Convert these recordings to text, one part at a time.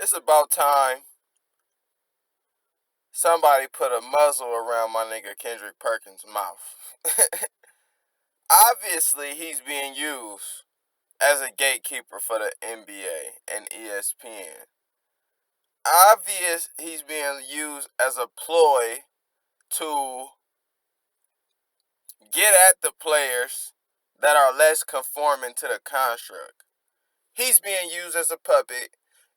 It's about time somebody put a muzzle around my nigga Kendrick Perkins' mouth. Obviously, he's being used as a gatekeeper for the NBA and ESPN. Obvious he's being used as a ploy to get at the players that are less conforming to the construct. He's being used as a puppet,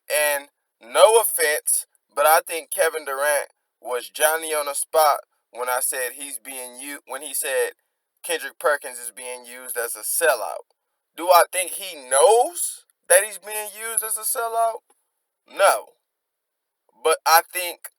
and no offense, but I think Kevin Durant was Johnny on the spot when I said he's being used when he said Kendrick Perkins is being used as a sellout. Do I think he knows that he's being used as a sellout? No. But I think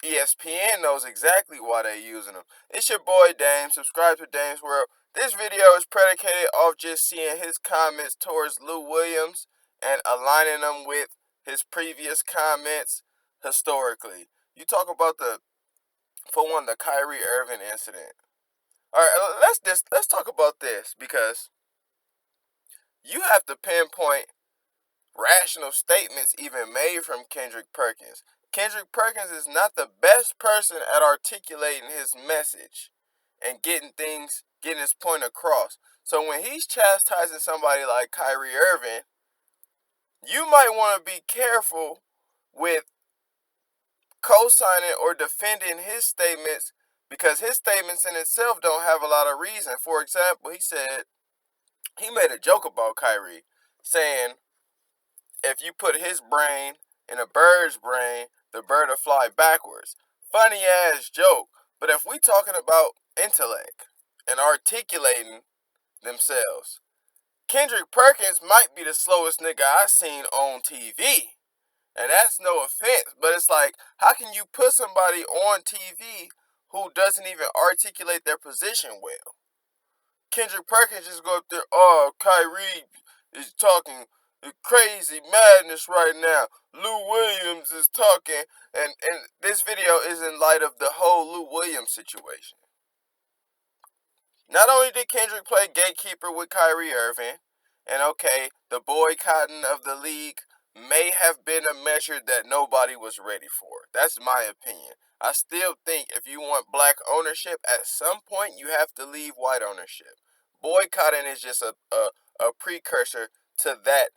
ESPN knows exactly why they're using him. It's your boy Dame. Subscribe to Dame's World. This video is predicated off just seeing his comments towards Lou Williams and aligning them with his previous comments historically. You talk about the Kyrie Irving incident. All right, let's talk about this because you have to pinpoint rational statements even made from Kendrick Perkins. Kendrick Perkins is not the best person at articulating his message and getting his point across. So when he's chastising somebody like Kyrie Irving, you might want to be careful with co-signing or defending his statements because his statements in itself don't have a lot of reason. For example, he made a joke about Kyrie saying if you put his brain in a bird's brain, the bird will fly backwards. Funny ass joke. But if we talking about intellect and articulating themselves, Kendrick Perkins might be the slowest nigga I seen on TV. And that's no offense, but it's like, how can you put somebody on TV who doesn't even articulate their position well? Kendrick Perkins just go up there, oh, Kyrie is talking crazy madness right now. Lou Williams is talking, and this video is in light of the whole Lou Williams situation. Not only did Kendrick play gatekeeper with Kyrie Irving, and okay, the boycotting of the league may have been a measure that nobody was ready for. That's my opinion. I still think if you want black ownership, at some point you have to leave white ownership. Boycotting is just a precursor to that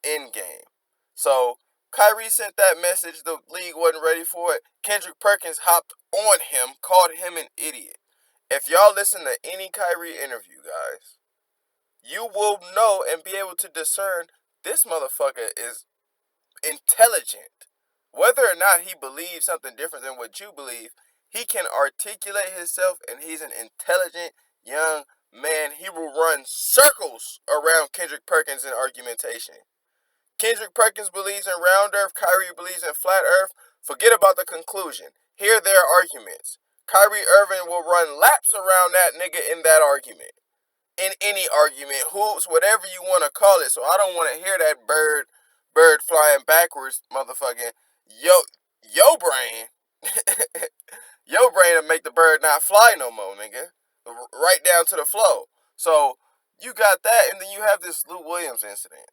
end game. So Kyrie sent that message, the league wasn't ready for it. Kendrick Perkins hopped on him, called him an idiot. If y'all listen to any Kyrie interview, guys, you will know and be able to discern this motherfucker is intelligent. Whether or not he believes something different than what you believe, he can articulate himself and he's an intelligent young man. He will run circles around Kendrick Perkins in argumentation. Kendrick Perkins believes in round earth, Kyrie believes in flat earth. Forget about the conclusion. Hear their arguments. Kyrie Irving will run laps around that nigga in that argument. In any argument, hoops, whatever you want to call it. So I don't want to hear that bird flying backwards, motherfucking yo brain. Your brain will make the bird not fly no more, nigga. Right down to the flow. So you got that, and then you have this Lou Williams incident.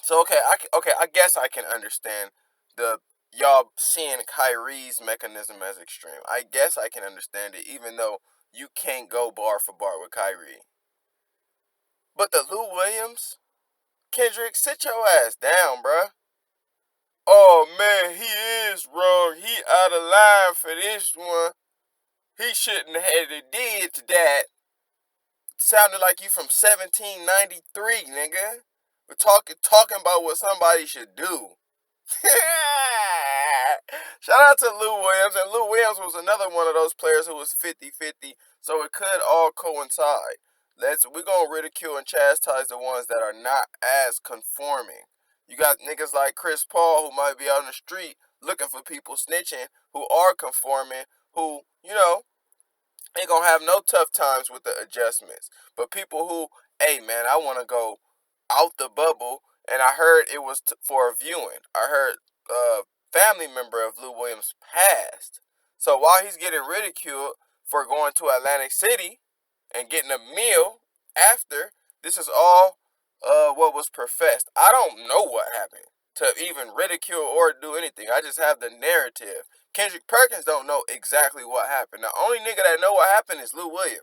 So I guess I can understand the y'all seeing Kyrie's mechanism as extreme. I guess I can understand it, even though you can't go bar for bar with Kyrie. But the Lou Williams, Kendrick, sit your ass down, bruh. Oh man, he is wrong. He out of line for this one. He shouldn't have did that. Sounded like you from 1793, nigga. We're talking about what somebody should do. Shout out to Lou Williams. And Lou Williams was another one of those players who was 50-50. So it could all coincide. We're going to ridicule and chastise the ones that are not as conforming. You got niggas like Chris Paul who might be out on the street looking for people snitching who are conforming, who, ain't gonna have no tough times with the adjustments. But people who, hey man, I want to go out the bubble, and I heard it was for a viewing. I heard a family member of Lou Williams passed. So while he's getting ridiculed for going to Atlantic City and getting a meal after, this is all what was professed. I don't know what happened to even ridicule or do anything. I just have the narrative. Kendrick Perkins don't know exactly what happened. The only nigga that know what happened is Lou Williams.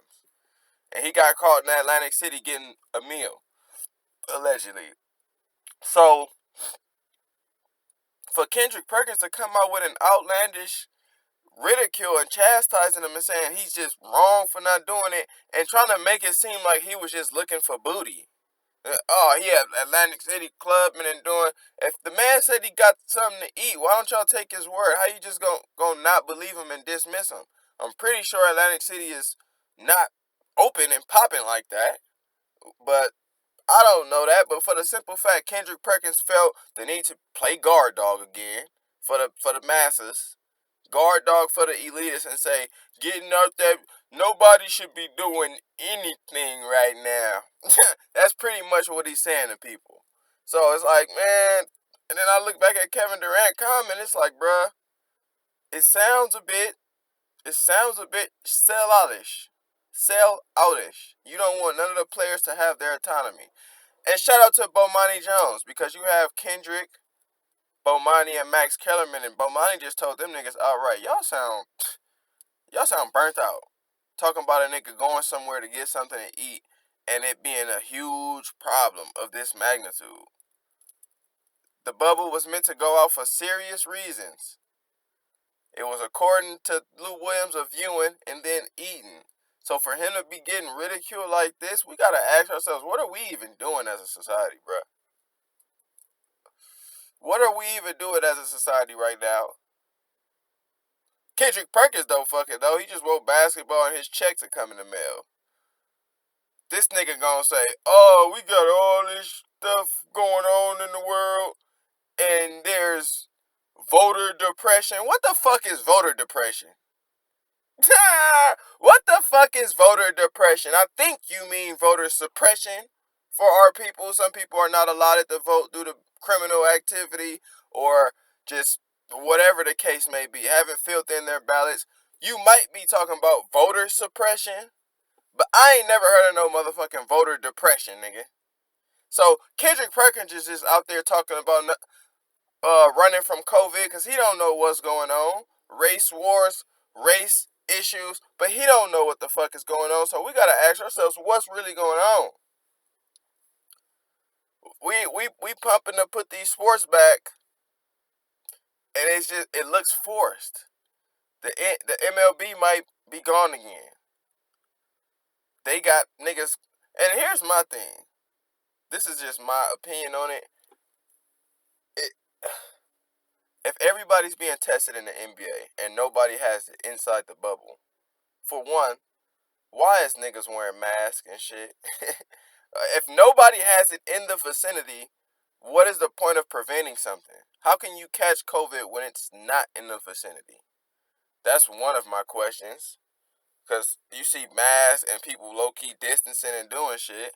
And he got caught in Atlantic City getting a meal, allegedly. So, for Kendrick Perkins to come out with an outlandish ridicule and chastising him and saying he's just wrong for not doing it and trying to make it seem like he was just looking for booty. Oh, yeah, Atlantic City clubbing and doing. If the man said he got something to eat, why don't y'all take his word? How you just gonna not believe him and dismiss him? I'm pretty sure Atlantic City is not open and popping like that. But I don't know that. But for the simple fact, Kendrick Perkins felt the need to play guard dog again for the masses, guard dog for the elitists, and say, getting out there, nobody should be doing anything right now. That's pretty much what he's saying to people. So it's like, man, and then I look back at Kevin Durant comment, it's like, bruh, it sounds a bit sell-outish. Sell-outish. You don't want none of the players to have their autonomy. And shout out to Bomani Jones, because you have Kendrick, Bomani, and Max Kellerman, and Bomani just told them niggas outright, y'all sound burnt out. Talking about a nigga going somewhere to get something to eat and it being a huge problem of this magnitude. The bubble was meant to go out for serious reasons. It was according to Lou Williams of viewing and then eating. So for him to be getting ridiculed like this, we gotta ask ourselves, what are we even doing as a society, bruh? What are we even doing as a society right now? Kendrick Perkins don't fuck it though. He just wrote basketball and his checks are coming in the mail. This nigga gonna say, oh, we got all this stuff going on in the world and there's voter depression. What the fuck is voter depression? What the fuck is voter depression? I think you mean voter suppression for our people. Some people are not allotted to vote due to criminal activity or just whatever the case may be, haven't filled in their ballots. You might be talking about voter suppression, but I ain't never heard of no motherfucking voter depression, nigga. So Kendrick Perkins is just out there talking about running from COVID because he don't know what's going on. Race wars, race issues, but he don't know what the fuck is going on. So we gotta ask ourselves, what's really going on? We pumping to put these sports back, and it looks forced. The MLB might be gone again. They got niggas, and here's my thing. This is just my opinion on it. If everybody's being tested in the NBA and nobody has it inside the bubble, for one, why is niggas wearing masks and shit? If nobody has it in the vicinity, what is the point of preventing something? How can you catch COVID when it's not in the vicinity? That's one of my questions. Because you see masks and people low-key distancing and doing shit.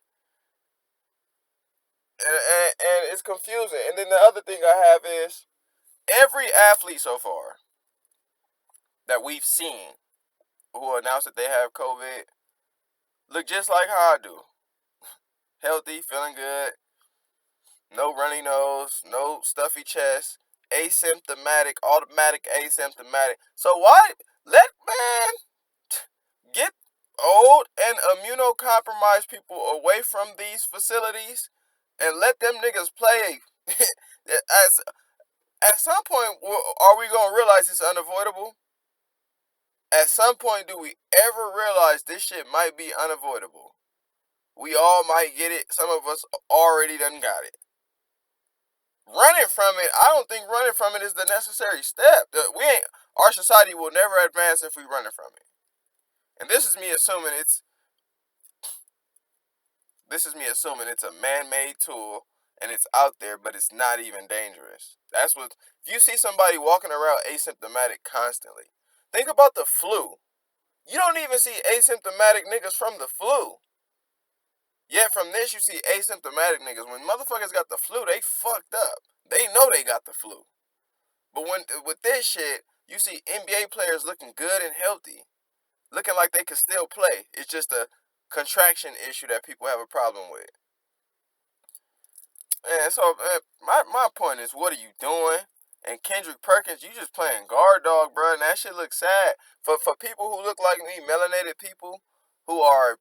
And it's confusing. And then the other thing I have is, every athlete so far that we've seen who announced that they have COVID look just like how I do. Healthy, feeling good, no runny nose, no stuffy chest, asymptomatic, automatic asymptomatic. So why get old and immunocompromised people away from these facilities and let them niggas play? At some point, are we gonna realize it's unavoidable? At some point, do we ever realize this shit might be unavoidable? We all might get it. Some of us already done got it. Running from it, I don't think running from it is the necessary step. Our society will never advance if we running from it. And this is me assuming it's a man-made tool and it's out there, but it's not even dangerous. If you see somebody walking around asymptomatic constantly, think about the flu. You don't even see asymptomatic niggas from the flu. Yet from this, you see asymptomatic niggas. When motherfuckers got the flu, they fucked up. They know they got the flu. But with this shit, you see NBA players looking good and healthy, looking like they can still play. It's just a contraction issue that people have a problem with. Man, man. So my point is, what are you doing? And Kendrick Perkins, you just playing guard dog, bro. And that shit looks sad for people who look like me, melanated people who are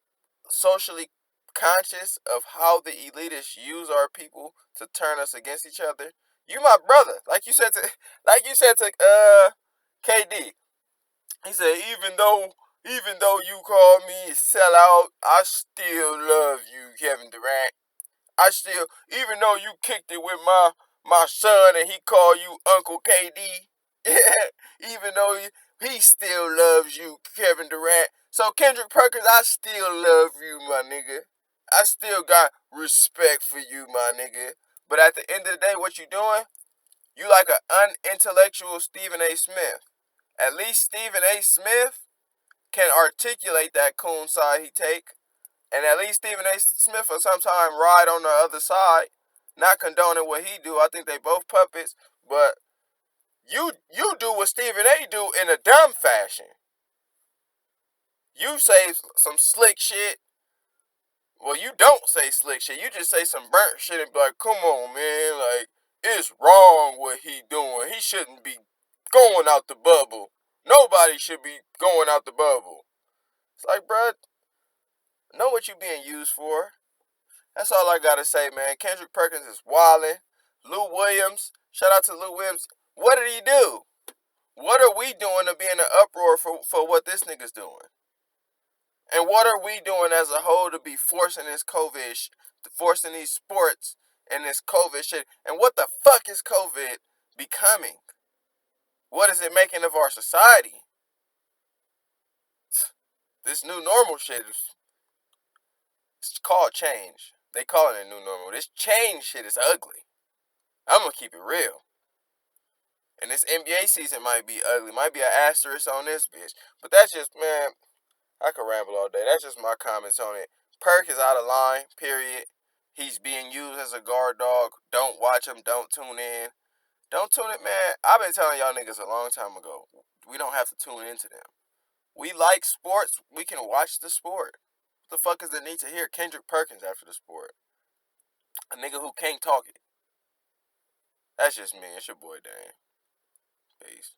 socially conscious of how the elitists use our people to turn us against each other. You my brother, like you said to KD. He said, even though you call me a sellout, I still love you, Kevin Durant. I still, even though you kicked it with my son and he called you Uncle KD, even though he still loves you, Kevin Durant. So Kendrick Perkins, I still love you, my nigga. I still got respect for you, my nigga. But at the end of the day, what you doing? You like an unintellectual Stephen A. Smith. At least Stephen A. Smith can articulate that coon side he take. And at least Stephen A. Smith will sometime ride on the other side. Not condoning what he do. I think they both puppets. But you do what Stephen A. do in a dumb fashion. You say some slick shit. Well, you don't say slick shit. You just say some burnt shit and be like, come on, man. Like, it's wrong what he doing. He shouldn't be going out the bubble. Nobody should be going out the bubble. It's like, bruh, know what you being used for. That's all I gotta say, man. Kendrick Perkins is wildin'. Lou Williams, shout out to Lou Williams. What did he do? What are we doing to be in an uproar for what this nigga's doing? And what are we doing as a whole to be forcing this COVID, forcing these sports and this COVID shit? And what the fuck is COVID becoming? What is it making of our society? This new normal shit is, it's called change. They call it a new normal. This change shit is ugly. I'm gonna keep it real. And this NBA season might be ugly. Might be an asterisk on this bitch. But that's just, man, I could ramble all day. That's just my comments on it. Perk is out of line, period. He's being used as a guard dog. Don't watch him. Don't tune in. Don't tune it, man. I've been telling y'all niggas a long time ago. We don't have to tune into them. We like sports. We can watch the sport. What the fuck is the need to hear Kendrick Perkins after the sport? A nigga who can't talk it. That's just me. It's your boy, Dane. Peace.